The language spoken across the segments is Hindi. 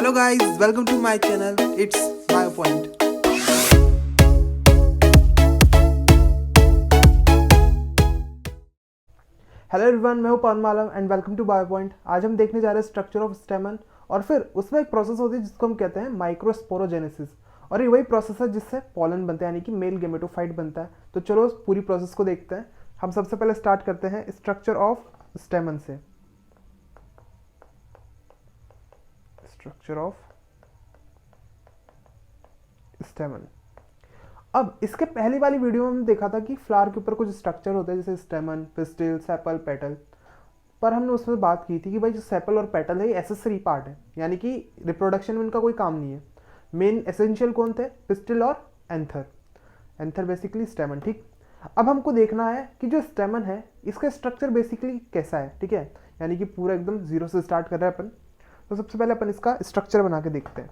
Hello guys, welcome to my channel. It's BioPoint. Hello everyone, मैं हूं पवन मालव एंड वेलकम टू बायोपॉइंट। आज हम देखने जा रहे हैं स्ट्रक्चर ऑफ स्टेमन और फिर उसमें एक प्रोसेस होती है जिसको हम कहते हैं माइक्रोस्पोरोजेनेसिस। और ये वही प्रोसेस है जिससे पॉलन बनता है, यानी कि मेल गेमेटोफाइट बनता है। तो चलो उस पूरी प्रोसेस को देखते हैं। हम सबसे पहले स्टार्ट करते हैं स्ट्रक्चर ऑफ स्टेमन से। Structure of स्टेमन। अब इसके पहली वाली वीडियो में हमने देखा था कि फ्लावर के ऊपर कुछ स्ट्रक्चर होते हैं जैसे स्टेमन, पिस्टिल, सेपल, पेटल। पर हमने उसमें बात की थी कि भाई जो सेपल और पेटल है ये एसेसरी पार्ट है, यानी कि रिप्रोडक्शन में इनका कोई काम नहीं है। मेन एसेंशियल कौन थे? पिस्टिल और एंथर। Anther basically स्टेमन। ठीक, अब हमको देखना है कि जो स्टेमन है इसका स्ट्रक्चर बेसिकली कैसा है। ठीक है, यानी कि पूरा एकदम जीरो से स्टार्ट कर रहे हैं अपन। तो सबसे पहले अपन इसका स्ट्रक्चर बना के देखते हैं।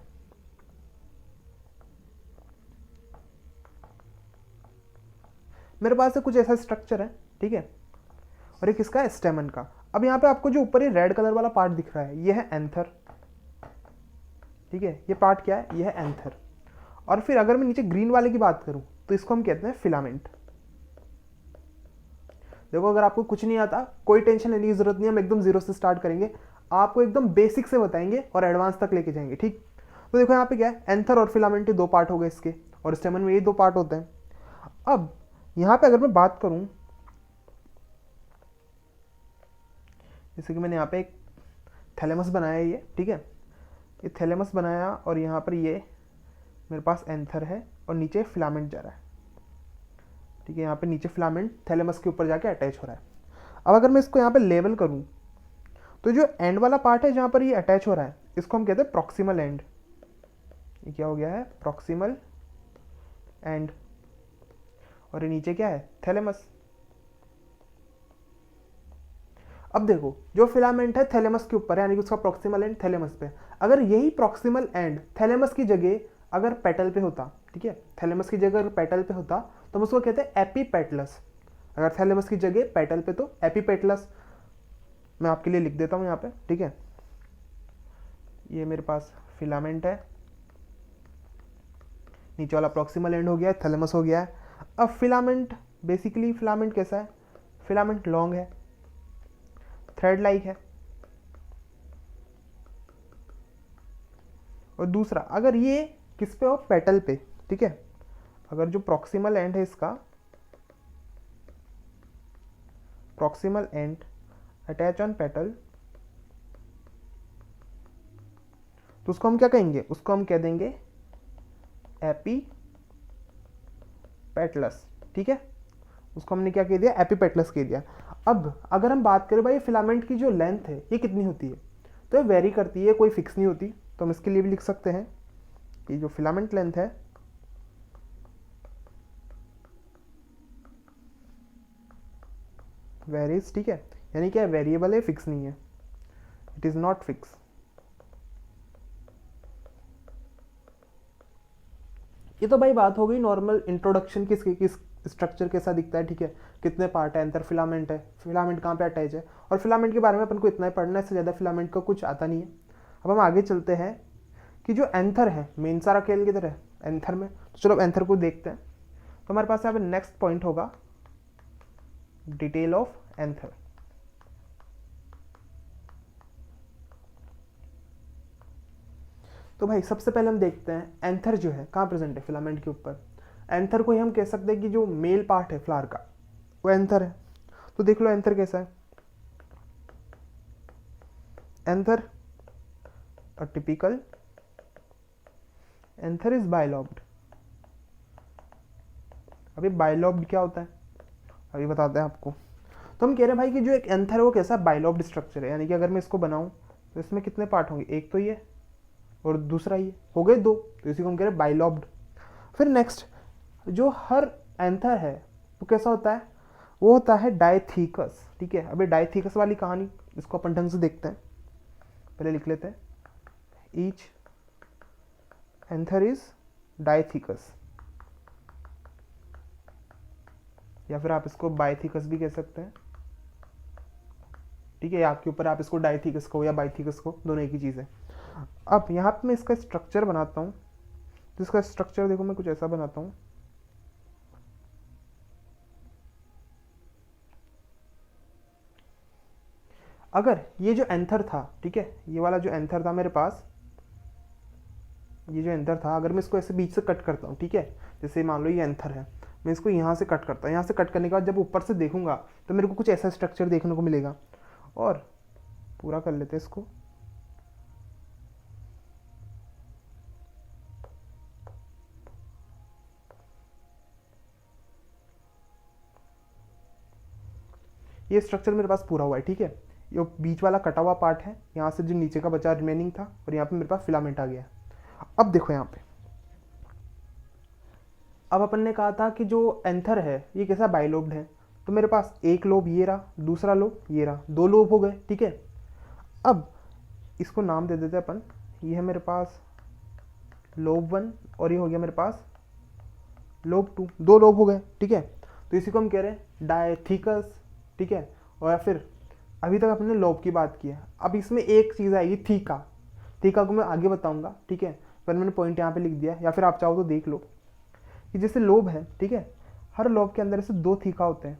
मेरे पास कुछ ऐसा स्ट्रक्चर है, ठीक है, और एक इसका स्टेमन का। अब यहाँ पे आपको जो ऊपर ये रेड कलर वाला पार्ट दिख रहा है ये है एंथर। ठीक है, ये पार्ट क्या है? ये है एंथर। और फिर अगर मैं नीचे ग्रीन वाले की बात करूं तो इसको हम कहते हैं फिलामेंट। देखो, अगर आपको कुछ नहीं आता कोई टेंशन लेने की जरूरत नहीं है, हम एकदम जीरो से स्टार्ट करेंगे, आपको एकदम बेसिक से बताएंगे और एडवांस तक लेके जाएंगे। ठीक, तो देखो यहाँ पे क्या है, एंथर और फिलामेंट ये दो पार्ट हो गए इसके, और स्टेमन में ये दो पार्ट होते हैं। अब यहाँ पे अगर मैं बात करूं, जैसे कि मैंने यहाँ पे एक थैलेमस बनाया है ये, ठीक है, ये थैलेमस बनाया और यहाँ पर ये मेरे पास एंथर है और नीचे फिलामेंट जा रहा है। ठीक है, यहाँ पे नीचे फिलामेंट थैलेमस के ऊपर जाके अटैच हो रहा है। अब अगर मैं इसको यहाँ पे लेवल करूँ तो जो एंड वाला पार्ट है जहाँ पर ये अटैच हो रहा है इसको हम कहते हैं प्रॉक्सिमल एंड। ये क्या हो गया है? Proximal and. और ये नीचे क्या है? थैलेमस। अब देखो, जो फिलामेंट है थैलेमस के ऊपर है, यानी कि उसका प्रॉक्सिमल एंड थैलेमस पे। अगर यही प्रॉक्सिमल एंड थैलेमस की जगह अगर पेटल पे होता, ठीक है, थैलेमस की जगह अगर पेटल पे होता तो हम उसको कहते हैं एपीपेटलस। अगर थैलेमस की जगह पेटल पे तो एपीपेटलस। मैं आपके लिए लिख देता हूँ यहाँ पे, ठीक है। ये मेरे पास फिलामेंट है, नीचे वाला प्रॉक्सिमल एंड हो गया है, थैलेमस हो गया है। अब फिलामेंट, बेसिकली फिलामेंट कैसा है? फिलामेंट लॉन्ग है, थ्रेड लाइक है। और दूसरा, अगर ये किस पे हो? पेटल पे। ठीक है, अगर जो प्रॉक्सिमल एंड है इसका, proximal and attach on petal, तो उसको हम क्या कहेंगे? उसको हम कह देंगे एपी पेटलस। ठीक है, उसको हमने क्या कह दिया? एपीपेटलस कह दिया। अब अगर हम बात करें भाई फिलामेंट की जो लेंथ है ये कितनी होती है, तो ये वेरी करती है, कोई फिक्स नहीं होती। तो हम इसके लिए भी लिख सकते हैं कि जो फिलामेंट लेंथ है वेरीज। ठीक है, यानी क्या? वेरिएबल है, फिक्स नहीं है, इट इज नॉट फिक्स। ये तो भाई बात हो गई नॉर्मल इंट्रोडक्शन किस स्ट्रक्चर कैसा दिखता है। ठीक है, कितने पार्ट है, एंथर, फिलामेंट है, फिलामेंट कहाँ पे अटैच है, और फिलामेंट के बारे में अपन को इतना ही पढ़ना है, इससे ज़्यादा फिलामेंट का कुछ आता नहीं है। अब हम आगे चलते हैं कि जो एंथर है, मेन सारा खेल किधर है? एंथर में। तो चलो अब एंथर को देखते हैं। तो हमारे पास यहाँ पे नेक्स्ट पॉइंट होगा डिटेल ऑफ एंथर। तो भाई सबसे पहले हम देखते हैं एंथर जो है कहाँ प्रेजेंट है? फिलामेंट के ऊपर। एंथर को ही हम कह सकते हैं कि जो मेल पार्ट है फ्लावर का वो एंथर है। तो देख लो एंथर कैसा है। Anther a typical anther is bilobed. अभी बाइलॉब्ड क्या होता है अभी बताते हैं आपको। तो हम कह रहे हैं भाई कि जो एक एंथर है वो कैसा? बाइलॉब्ड स्ट्रक्चर है, यानी कि अगर मैं इसको बनाऊं तो इसमें कितने पार्ट होंगे? एक तो ये और दूसरा ये, हो गए दो। तो इसी को हम कह रहे हैं बाइलॉब्ड। फिर नेक्स्ट, जो हर एंथर है वो कैसा होता है? वो होता है डायथीकस। ठीक है, अभी डायथीकस वाली कहानी इसको अपन ढंग से देखते हैं। पहले लिख लेते हैं, ईच एंथर इज डायथीकस, या फिर आप इसको बायथीकस भी कह सकते हैं। ठीक है, आपके ऊपर, आप इसको डायथीकस को या बायथीकस को, दोनों एक ही चीज़ है। अब यहाँ पे मैं इसका स्ट्रक्चर बनाता हूँ। तो इसका स्ट्रक्चर देखो मैं कुछ ऐसा बनाता हूँ। अगर ये जो एंथर था, ठीक है, ये वाला जो एंथर था मेरे पास, ये जो एंथर था, अगर मैं इसको ऐसे बीच से कट करता हूँ, ठीक है, जैसे मान लो ये एंथर है, मैं इसको यहाँ से कट करता हूँ। यहाँ से कट करने के बाद जब ऊपर से देखूंगा तो मेरे को कुछ ऐसा स्ट्रक्चर देखने को मिलेगा। और पूरा कर लेते हैं इसको। ये स्ट्रक्चर मेरे पास पूरा हुआ है, ठीक है। ये बीच वाला कटा हुआ पार्ट है, यहाँ से जो नीचे का बचा रिमेनिंग था, और यहाँ पे मेरे पास फिलामेंट आ गया है। अब देखो यहाँ पे, अब अपन ने कहा था कि जो एंथर है ये कैसा बाइलोब्ड है। तो मेरे पास एक लोब ये रहा, दूसरा लोब ये रहा, दो लोब हो गए, ठीक है। अब इसको नाम दे देते अपन, ये है मेरे पास लोब 1 और ये हो गया मेरे पास लोब 2, दो लोब हो गए, ठीक है। तो इसी को हम कह रहे हैं डायथीकस, ठीक है। और फिर अभी तक अपने लोब की बात की है। अब इसमें एक चीज़ आएगी थीका। थीका को मैं आगे बताऊंगा, ठीक है, पर मैंने पॉइंट यहाँ पे लिख दिया, या फिर आप चाहो तो देख लो कि जैसे लोब है, ठीक है, हर लोब के अंदर से दो थीका होते हैं,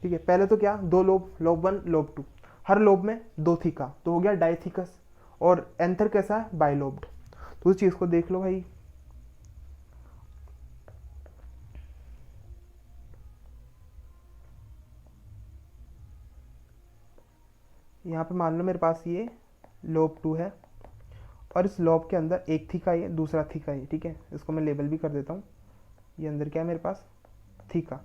ठीक है। पहले तो क्या, दो लोब, लोब 1 लोब 2, हर लोब में दो थीका, तो हो गया डायथीकस। और एंथर कैसा है, बाइलोब्ड। तो उस चीज़ को देख लो भाई। यहाँ पे मान लो मेरे पास ये लोब 2 है, और इस लोब के अंदर एक थीका है, दूसरा थीका है, ठीक है। इसको मैं लेबल भी कर देता हूँ। ये अंदर क्या है मेरे पास, थीका।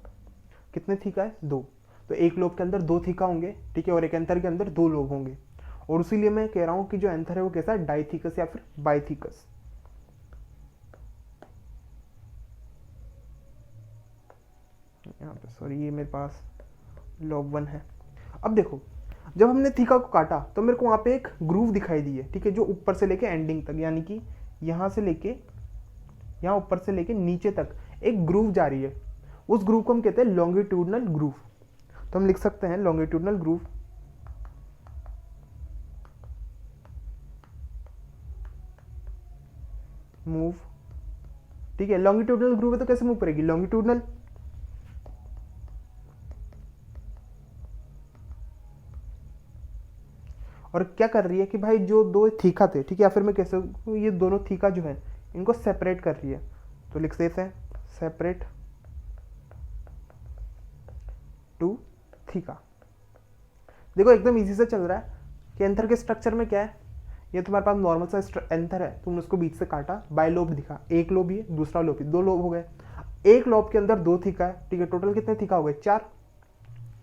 कितने थीका है, दो। तो एक लोब के अंदर दो थीका होंगे, ठीक है, और एक एंथर के अंदर दो लोब होंगे। और इसीलिए मैं कह रहा हूँ कि जो एंथर है वो कैसा है, डाइथीकस या फिर बाइथीकस। यहाँ पे सॉरी, ये मेरे पास लोब 1 है। अब देखो, जब हमने थीका को काटा तो मेरे को वहाँ पे एक ग्रूव दिखाई दी है, ठीक है, जो ऊपर से लेके एंडिंग तक, यानी कि यहाँ से लेके, यहाँ ऊपर से लेके नीचे तक एक ग्रूव जा रही है। उस ग्रूव को हम कहते हैं लॉन्गिट्यूडनल ग्रूव। तो हम लिख सकते हैं लॉन्गिट्यूडनल ग्रूव मूव, ठीक है। लॉन्गिट्यूडनल ग्रूव है तो कैसे मूव करेगी, लॉन्गिट्यूडनल। और क्या कर रही है कि भाई जो दो थीका थे, ठीक है, या फिर मैं कैसे, ये दोनों थीका जो है इनको सेपरेट कर रही है। तो लिख देते हैं सेपरेट टू थीका। देखो एकदम इजी से चल रहा है कि एंथर के स्ट्रक्चर में क्या है, ये तुम्हारे पास नॉर्मल सा एंथर है, तुमने उसको बीच से काटा, बाई लोब दिखा, एक लोब ये, दूसरा लोब, दो लोब हो गए। एक लोब के अंदर दो थीका है, ठीक है, टोटल कितने थीका हो गए, 4।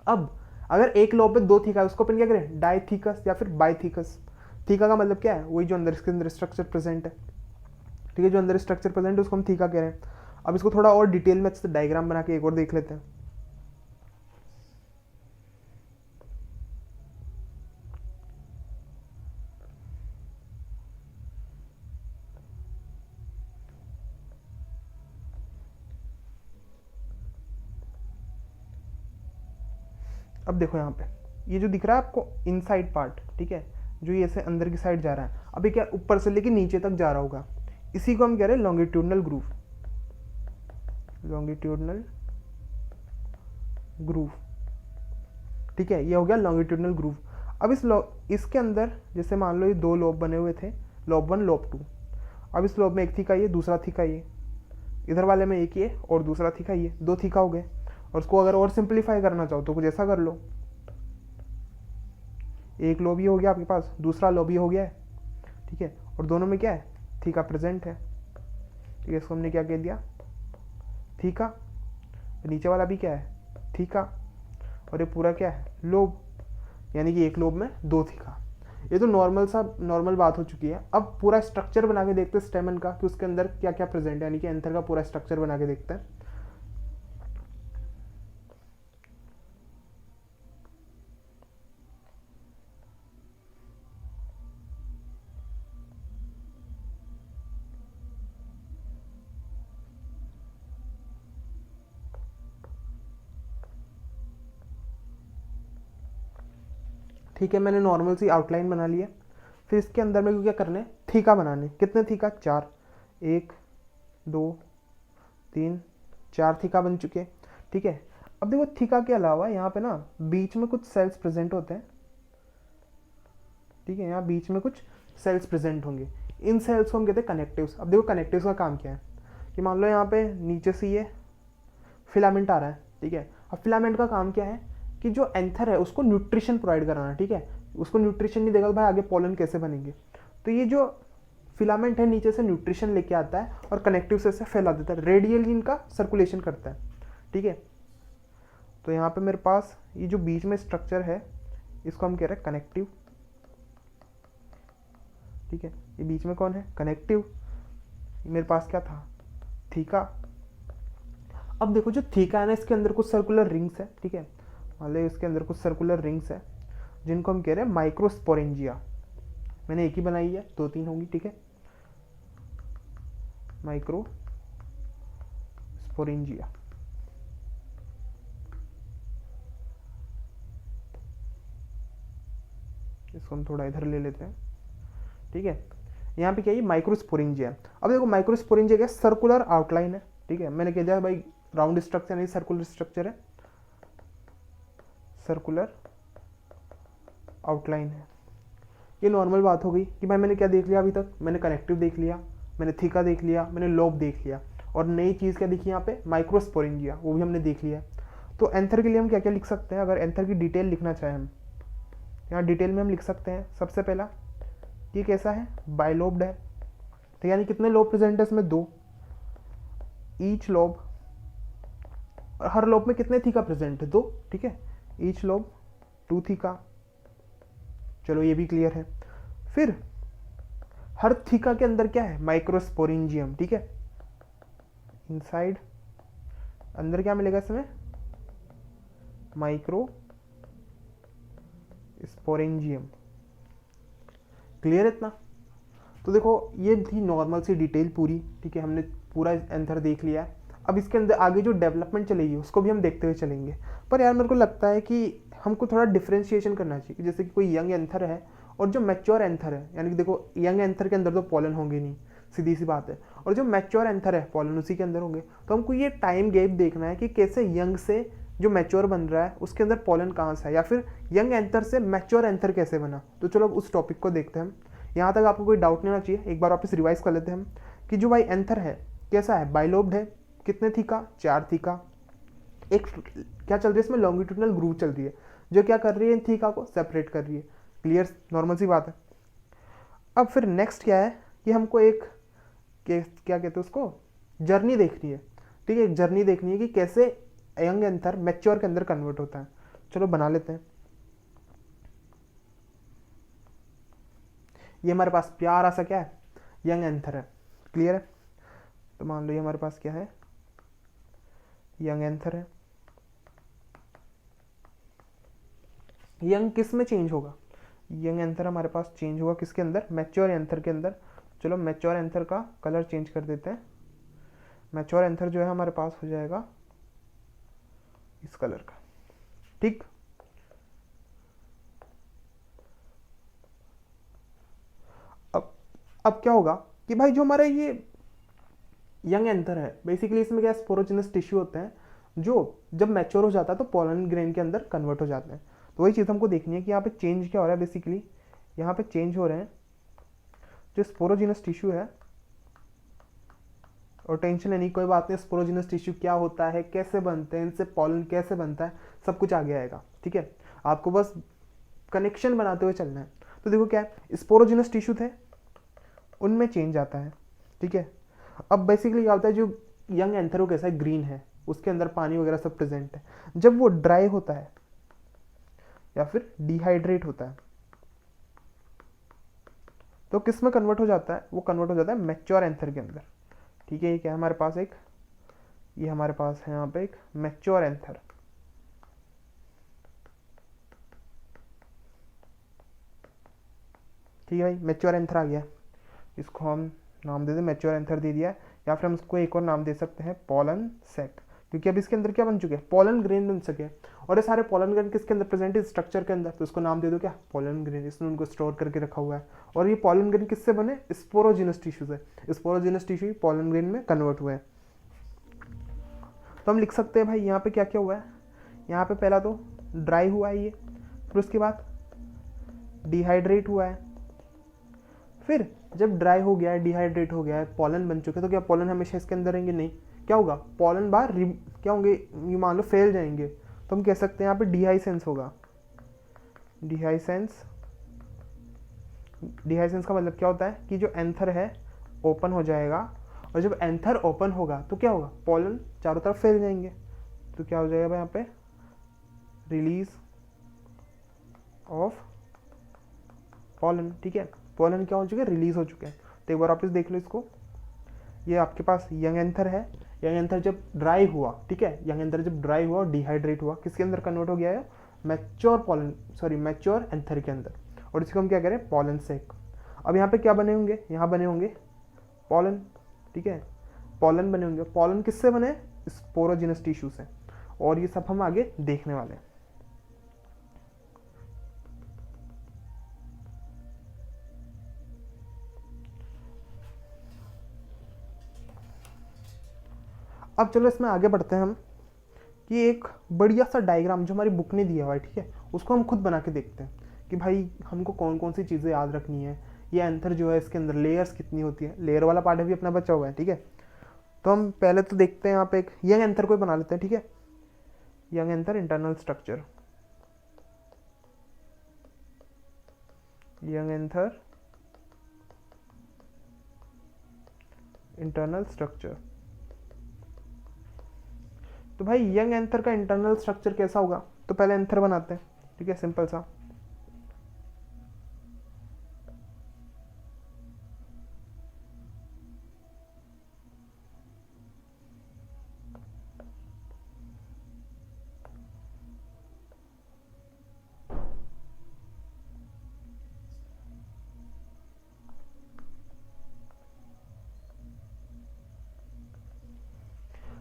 अब अगर एक लोब में दो थीका है, उसको अपन क्या करें, डाइथीकस या फिर बाइथीकस। थीका का मतलब क्या है, वही जो अंदर इसके अंदर स्ट्रक्चर प्रेजेंट है, ठीक है, जो अंदर स्ट्रक्चर प्रेजेंट है उसको हम थीका कह रहे हैं। अब इसको थोड़ा और डिटेल में अच्छे से डायग्राम बना के एक और देख लेते हैं। अब देखो यहाँ पे ये जो दिख रहा है आपको इनसाइड पार्ट, ठीक है, जो ये से अंदर की साइड जा रहा है, अभी क्या ऊपर से लेके नीचे तक जा रहा होगा, इसी को हम कह रहे हैं लॉन्गिट्यूडनल ग्रूव। लॉन्गिट्यूडनल ग्रूव, ठीक है, ये हो गया लॉन्गिट्यूडनल ग्रूव। अब इसके अंदर जैसे मान लो ये दो लोब बने हुए थे, लोब 1 लोब 2। अब इस लोब में एक थीका ये, दूसरा थीका ये, इधर वाले में एक ये और दूसरा थीका ये, दो थीका हो गए। और उसको अगर और सिंप्लीफाई करना चाहो तो कुछ ऐसा कर लो, एक लोब ये हो गया आपके पास, दूसरा लोब ये हो गया है, ठीक है, और दोनों में क्या है, थीका प्रेजेंट है, ठीक है। इसको हमने क्या कह दिया, थीका। नीचे वाला भी क्या है, थीका, और ये पूरा क्या है, लोब, यानी कि एक लोब में दो थीका। ये तो नॉर्मल बात हो चुकी है। अब पूरा स्ट्रक्चर बना के देखते हैं स्टेमन का, कि उसके अंदर क्या क्या प्रेजेंट है, यानी कि एंथर का पूरा स्ट्रक्चर बना के देखते हैं। ठीक है, मैंने नॉर्मल सी आउटलाइन बना ली है। फिर इसके अंदर मेरे को क्या करने, थीका बनाने। कितने थीका, 4, 1 2 3 4 थीका बन चुके। ठीक है, अब देखो थीका के अलावा यहाँ पे ना बीच में कुछ सेल्स प्रेजेंट होते हैं। ठीक है, यहाँ बीच में कुछ सेल्स प्रेजेंट होंगे, इन सेल्स को हम कहते हैं कनेक्टिव्स। अब देखो कनेक्टिव्स का काम क्या है कि मान लो यहाँ पे नीचे से ये फिलामेंट आ रहा है। ठीक है, अब फिलामेंट का काम क्या है कि जो एंथर है उसको न्यूट्रिशन प्रोवाइड कराना। ठीक है, उसको न्यूट्रिशन नहीं देगा तो भाई आगे पोलन कैसे बनेंगे। तो ये जो फिलामेंट है नीचे से न्यूट्रिशन लेके आता है और कनेक्टिव से फैला देता है, रेडियली इनका सर्कुलेशन करता है। ठीक है, तो यहाँ पे मेरे पास ये जो बीच में स्ट्रक्चर है इसको हम कह रहे हैं कनेक्टिव। ठीक है, ये बीच में कौन है, कनेक्टिव। मेरे पास क्या था, थीका। अब देखो जो थीका है ना इसके अंदर कुछ सर्कुलर रिंग्स है। ठीक है, मान लो इसके अंदर कुछ सर्कुलर रिंग्स है जिनको हम कह रहे हैं माइक्रोस्पोरेंजिया। मैंने एक ही बनाई है, 2-3 होंगी। ठीक है, माइक्रोस्पोरेंजिया। इसको हम थोड़ा इधर ले लेते हैं। ठीक है, यहाँ पे क्या है, माइक्रोस्पोरेंजिया। अब देखो माइक्रोस्पोरेंजिया क्या, सर्कुलर आउटलाइन है। ठीक है, मैंने कह दिया भाई राउंड स्ट्रक्चर नहीं, सर्कुलर स्ट्रक्चर है, सर्कुलर आउटलाइन है। ये नॉर्मल बात हो गई कि भाई मैंने क्या देख लिया अभी तक, मैंने कनेक्टिव देख लिया, मैंने थीका देख लिया, मैंने लोब देख लिया, और नई चीज़ क्या दिखी यहाँ पे, माइक्रोस्पोरेंजिया, वो भी हमने देख लिया। तो एंथर के लिए हम क्या क्या लिख सकते हैं, अगर एंथर की डिटेल लिखना चाहें हम, यहाँ डिटेल में हम लिख सकते हैं सबसे पहला ये कैसा है, बाइलोब्ड है। तो यानी कितने लोब प्रेजेंट है इसमें, 2, ईच लोब, और हर लोब में कितने थीका प्रेजेंट है, 2। ठीक है, ईच लोब 2 थीका। चलो ये भी क्लियर है। फिर हर थीका के अंदर क्या है, माइक्रोस्पोरेंजियम। ठीक है, इनसाइड अंदर क्या मिलेगा इसमें, माइक्रो स्पोरेंजियम। क्लियर इतना। तो देखो ये थी नॉर्मल सी डिटेल पूरी। ठीक है, हमने पूरा एंथर देख लिया है। अब इसके अंदर आगे जो डेवलपमेंट चलेगी उसको भी हम देखते हुए चलेंगे। पर यार मेरे को लगता है कि हमको थोड़ा डिफ्रेंशिएशन करना चाहिए, जैसे कि कोई यंग एंथर है और जो मैच्योर एंथर है। यानी कि देखो यंग एंथर के अंदर तो पॉलन होंगे नहीं, सीधी सी बात है, और जो मैच्योर एंथर है पॉलन उसी के अंदर होंगे। तो हमको ये टाइम गैप देखना है कि कैसे यंग से जो मैच्योर बन रहा है उसके अंदर पॉलन कहाँ से है, या फिर यंग एंथर से मैच्योर एंथर कैसे बना। तो चलो उस टॉपिक को देखते हैं हम। यहाँ तक आपको कोई डाउट नहीं होना चाहिए, एक बार वापस रिवाइज कर लेते हैं हम कि जो भाई एंथर है कैसा है, बाइलोब्ड है, कितने थीका, 4 थीका। एक क्या चल रही है इसमें, लॉन्गिट्यूडनल ग्रूव चल रही है जो क्या कर रही है, इन थीका को सेपरेट कर रही है। क्लियर, नॉर्मल सी बात है। अब फिर नेक्स्ट क्या है कि हमको एक क्या कहते हैं उसको, जर्नी देखनी है। ठीक है, एक जर्नी देखनी है कि कैसे यंग एंथर मैच्योर के अंदर कन्वर्ट होता है। चलो बना लेते हैं। ये हमारे पास प्यारा सा क्या है, यंग एंथर है। क्लियर है, तो मान लो ये हमारे पास क्या है, यंग एंथर है। यंग किस में चेंज होगा, यंग एंथर हमारे पास चेंज होगा किसके अंदर, मैच्योर एंथर के अंदर। चलो मैच्योर एंथर का कलर चेंज कर देते हैं। मैच्योर एंथर जो है हमारे पास हो जाएगा इस कलर का। ठीक, अब क्या होगा कि भाई जो हमारा ये यंग एंथर है बेसिकली इसमें क्या स्पोरोजिनस टिश्यू होते हैं जो जब मैच्योर हो जाता है तो पोलन ग्रेन के अंदर कन्वर्ट हो जाते हैं। तो वही चीज़ हमको देखनी है कि यहाँ पे चेंज क्या हो रहा है। बेसिकली यहाँ पे चेंज हो रहे हैं जो स्पोरोजिनस टिश्यू है, और टेंशन लेने की कोई बात नहीं, स्पोरोजिनस टिश्यू क्या होता है, कैसे बनते हैं, इनसे पॉलन कैसे बनता है, सब कुछ आगे आएगा। ठीक है, आपको बस कनेक्शन बनाते हुए चलना है। तो देखो क्या है, स्पोरोजिनस टिश्यू थे उनमें चेंज आता है। ठीक है, अब बेसिकली क्या होता है, जो यंग एंथर वो कैसा है, ग्रीन है, उसके अंदर पानी वगैरह सब प्रेजेंट है। जब वो ड्राई होता है या फिर डिहाइड्रेट होता है तो किस में कन्वर्ट हो जाता है, वो कन्वर्ट हो जाता है मैच्योर एंथर के अंदर। ठीक है, ये क्या है हमारे पास एक, ये हमारे पास है यहाँ पे एक मैच्योर एंथर। ठीक है भाई, मैच्योर एंथर आ गया, इसको हम नाम दे दें, मैच्योर एंथर दे दिया, या फिर हम इसको एक और नाम दे सकते हैं, पॉलन सेक। क्योंकि अब इसके अंदर क्या बन चुके हैं, पोलन ग्रेन बन सके। और ये सारे पोलन ग्रेन किसके अंदर प्रेजेंट है, स्ट्रक्चर के अंदर, तो इसको नाम दे दो क्या, पोलन ग्रेन। इसने उनको स्टोर करके रखा हुआ है। और ये पोलन ग्रेन किससे बने, स्पोरोजिनस टिश्यू से। स्पोरोजिनस टिश्यू पोलन ग्रेन में कन्वर्ट हुए हैं। तो हम लिख सकते हैं भाई यहाँ पे क्या क्या हुआ है। यहाँ पे पहला तो ड्राई हुआ है ये, फिर उसके बाद डिहाइड्रेट हुआ है। फिर जब ड्राई हो गया है, डिहाइड्रेट हो गया है, पोलन बन चुके हैं, तो क्या पोलन हमेशा इसके अंदर रहेंगे, नहीं। क्या होगा, पोलन बार क्या होंगे, ये मान लो फैल जाएंगे। तो हम कह सकते हैं यहाँ पे डिहाइसेंस होगा। डिहाइसेंस, डिहाइसेंस का मतलब क्या होता है कि जो एंथर है ओपन हो जाएगा, और जब एंथर ओपन होगा तो क्या होगा, पोलन चारों तरफ फैल जाएंगे। तो क्या हो जाएगा यहाँ पे, रिलीज ऑफ पोलन। ठीक है, पोलन क्या हो चुके हैं, रिलीज हो चुके हैं। तो एक बार वापस देख लो इसको, ये आपके पास यंग एंथर है। यंग एंथर जब ड्राई हुआ, ठीक है, यंग एंथर जब ड्राई हुआ और डिहाइड्रेट हुआ, किसके अंदर कन्वर्ट हो गया है, mature pollen, sorry mature anther के अंदर। और इसको हम क्या करें, पोलन सेक। अब यहाँ पे क्या बने होंगे, यहाँ बने होंगे पोलन। ठीक है, पोलन बने होंगे। पोलन किससे बने, स्पोरोजिनस टिश्यू से। और ये सब हम आगे देखने वाले हैं। अब चलो इसमें आगे बढ़ते हैं हम, कि एक बढ़िया सा डायग्राम जो हमारी बुक ने दिया हुआ है, ठीक है, उसको हम खुद बना के देखते हैं कि भाई हमको कौन कौन सी चीज़ें याद रखनी है। ये एंथर जो है इसके अंदर लेयर्स कितनी होती है, लेयर वाला पार्ट भी अपना बचा हुआ है। ठीक है, तो हम पहले तो देखते हैं यहाँ पे एक यंग एंथर को बना लेते हैं। ठीक है, young anther internal structure, young anther internal structure. तो भाई यंग एंथर का इंटरनल स्ट्रक्चर कैसा होगा, तो पहले एंथर बनाते हैं। ठीक है, सिंपल सा।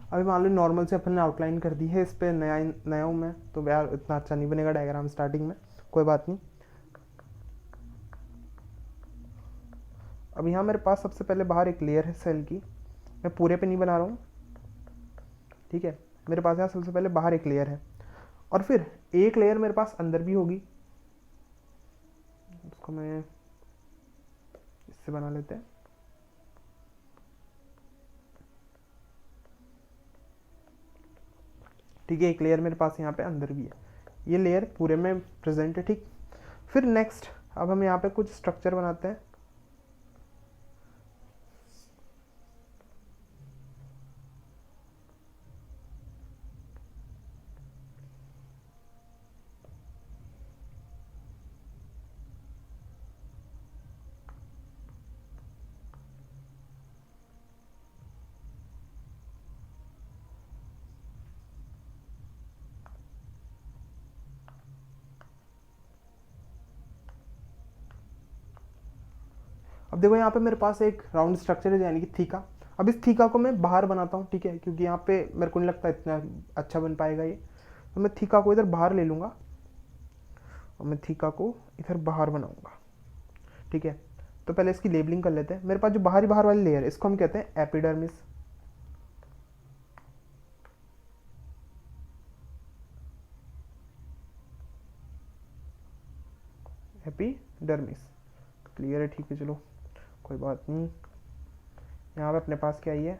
अभी मान लो नॉर्मल से अपन ने आउटलाइन कर दी है, इस पर नया हूँ मैं, तो यार इतना अच्छा नहीं बनेगा डायग्राम स्टार्टिंग में, कोई बात नहीं। अब यहाँ मेरे पास सबसे पहले बाहर एक लेयर है सेल की, मैं पूरे पे नहीं बना रहा हूँ। ठीक है, मेरे पास यहाँ सबसे पहले बाहर एक लेयर है, और फिर एक लेयर मेरे पास अंदर भी होगी। उसको मैं इससे बना लेते हैं। ठीक है, एक लेयर मेरे पास यहाँ पे अंदर भी है, ये लेयर पूरे में प्रेजेंट है। ठीक, फिर नेक्स्ट अब हम यहाँ पे कुछ स्ट्रक्चर बनाते हैं। अब देखो यहाँ पे मेरे पास एक राउंड स्ट्रक्चर है, यानी कि थीका। अब इस थीका को मैं बाहर बनाता हूँ। ठीक है, क्योंकि यहाँ पे मेरे को नहीं लगता इतना अच्छा बन पाएगा ये, तो मैं थीका को इधर बाहर ले लूँगा और मैं थीका को इधर बाहर बनाऊँगा। ठीक है, तो पहले इसकी लेबलिंग कर लेते हैं। मेरे पास जो बाहर वाली लेयर है, इसको हम कहते हैं एपिडर्मिस। एपिडर्मिस क्लियर है, ठीक है, चलो कोई बात नहीं। यहाँ पे अपने पास क्या ही है,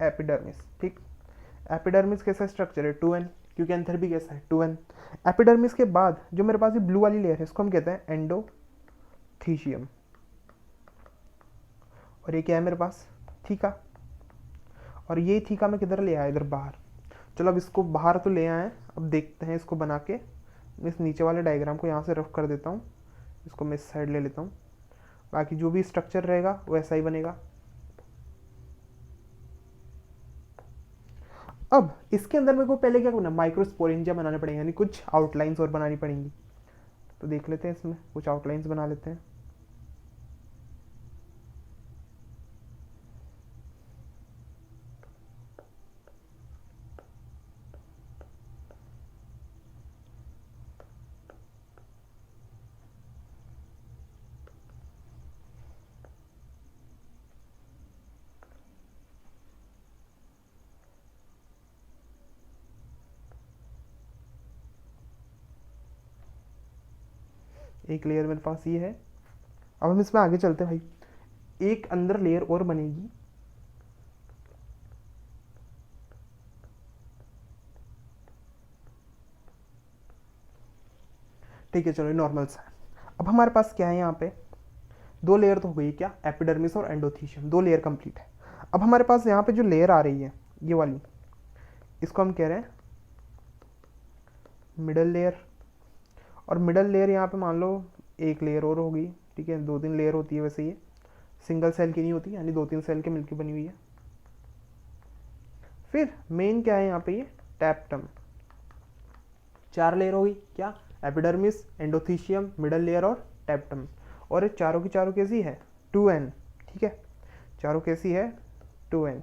एपिडर्मिस। ठीक, एपिडर्मिस कैसा स्ट्रक्चर है, 2n, क्योंकि एंथर भी कैसा है, 2n। एपिडर्मिस के बाद जो मेरे पास ये ब्लू वाली लेयर है, इसको हम कहते हैं एंडोथीशियम। और ये क्या है मेरे पास, थीका। और ये थीका मैं किधर ले आया, इधर बाहर। चलो अब इसको बाहर तो ले आए, अब देखते हैं इसको बना के। इस नीचे वाले डायग्राम को यहाँ से रफ कर देता हूँ, इसको मैं इस साइड ले लेता हूँ। बाकी जो भी स्ट्रक्चर रहेगा वो ऐसा ही बनेगा। अब इसके अंदर मेरे को पहले क्या करना, माइक्रोस्पोरेंजिया बनाने पड़ेंगे, यानी कुछ आउटलाइंस और बनानी पड़ेंगी। तो देख लेते हैं, इसमें कुछ आउटलाइंस बना लेते हैं। एक लेयर मेरे पास ये है। अब हम इसमें आगे चलते हैं भाई, एक अंदर लेयर और बनेगी, ठीक है, चलो नॉर्मल सा। अब हमारे पास क्या है यहाँ पे, दो लेयर तो हो गई, क्या, एपिडर्मिस और एंडोथीशियम, दो लेयर कंप्लीट है। अब हमारे पास यहाँ पे जो लेयर आ रही है ये वाली, इसको हम कह रहे हैं मिडल लेयर। और मिडल लेयर यहाँ पे मान लो एक लेयर और होगी, ठीक है, 2-3 लेयर होती है वैसे, ये सिंगल सेल की नहीं होती, यानी 2-3 सेल के मिलकर बनी हुई है। फिर मेन क्या है यहाँ पे, ये टैप्टम, 4 लेयर होगी, क्या, एपिडर्मिस, एंडोथीशियम, मिडल लेयर और टैप्टम। और ये चारों की चारों कैसी है, 2n, ठीक है, चारों कैसी है 2n,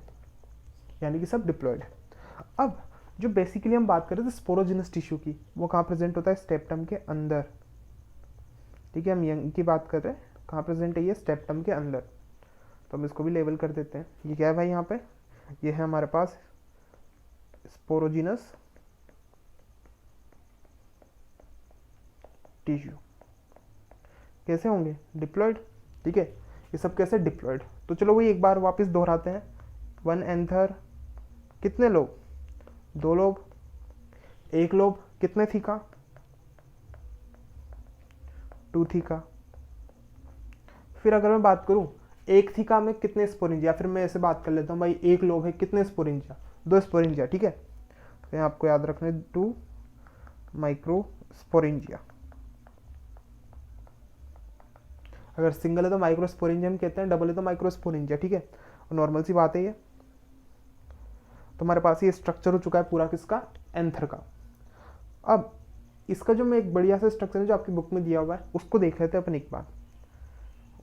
यानी कि सब डिप्लॉयड है। अब जो बेसिकली हम बात कर रहे थे स्पोरोजिनस टिश्यू की, वो कहाँ प्रेजेंट होता है, स्टेप्टम के अंदर, ठीक है, हम यंग की बात कर रहे हैं, कहाँ प्रेजेंट है ये, स्टेप्टम के अंदर। तो हम इसको भी लेबल कर देते हैं। ये क्या है भाई, यहाँ पे ये है हमारे पास स्पोरोजिनस टिश्यू। कैसे होंगे, डिप्लॉयड, ठीक है, ये सब कैसे डिप्लॉयड। तो चलो वही एक बार वापस दोहराते हैं। 1 एंथर, कितने लोब, 2 लोब, 1 लोब, कितने थीका, 2 थीका। फिर अगर मैं बात करूं एक थीका में कितने स्पोरेंजिया, फिर मैं ऐसे बात कर लेता हूं भाई, 1 लोब है कितने स्पोरेंजिया, 2 स्पोरेंजिया, ठीक है। तो आपको याद रखना है 2 माइक्रोस्पोरेंजिया। अगर सिंगल है तो माइक्रोस्पोरेंजियम कहते हैं, डबल है तो माइक्रोस्पोरेंजिया, ठीक है, नॉर्मल सी बात है ये। तो हमारे पास ये स्ट्रक्चर हो चुका है पूरा किसका, एंथर का। अब इसका जो मैं एक बढ़िया सा स्ट्रक्चर है जो आपकी बुक में दिया हुआ है, उसको देख लेते हैं अपन एक बार,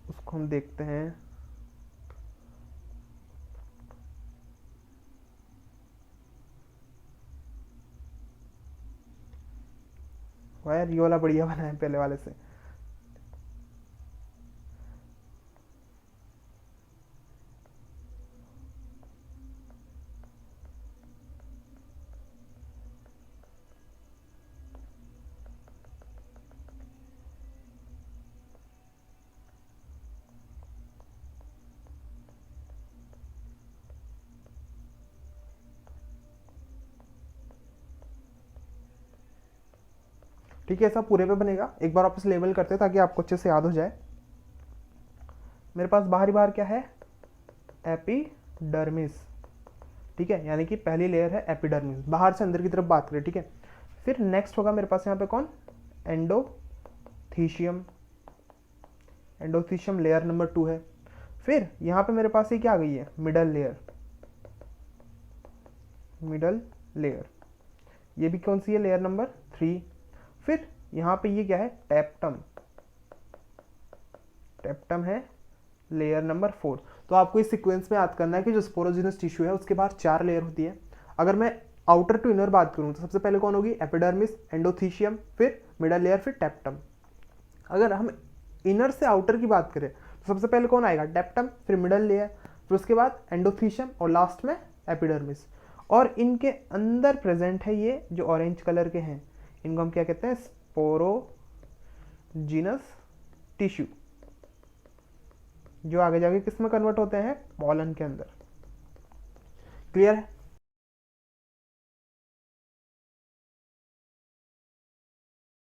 उसको हम देखते हैं। यार ये वाला बढ़िया बना है पहले वाले से। ठीक है, ऐसा पूरे पे बनेगा। एक बार वापस लेवल करते हैं ताकि आपको अच्छे से याद हो जाए। मेरे पास बाहरी बाहर क्या है, एपिडर्मिस, ठीक है, यानी कि पहली लेयर है एपिडर्मिस, बाहर से अंदर की तरफ बात करें, ठीक है। फिर नेक्स्ट होगा मेरे पास यहाँ पे कौन, एंडोथीशियम, एंडोथीशियम लेयर नंबर 2 है। फिर यहाँ पे मेरे पास ये क्या आ गई है, मिडल लेयर, मिडल लेयर, ये भी कौन सी है, लेयर नंबर 3। फिर यहाँ पे ये क्या है, टैप्टम, टैप्टम है लेयर नंबर 4। तो आपको इस सीक्वेंस में याद करना है कि जो स्पोरोजिनस टिश्यू है उसके बाहर 4 लेयर होती है। अगर मैं आउटर टू इनर बात करूँ तो सबसे पहले कौन होगी, एपिडर्मिस, एंडोथीशियम, फिर मिडल लेयर, फिर टैप्टम। अगर हम इनर से आउटर की बात करें तो सबसे पहले कौन आएगा, टैप्टम, फिर मिडल लेयर, फिर उसके बाद एंडोथीशियम और लास्ट में एपिडर्मिस। और इनके अंदर प्रेजेंट है ये जो ऑरेंज कलर के हैं, इनको हम क्या कहते हैं, स्पोरोजिनस टिश्यू, जो आगे जाके किस में कन्वर्ट होते हैं, पॉलन के अंदर। क्लियर है।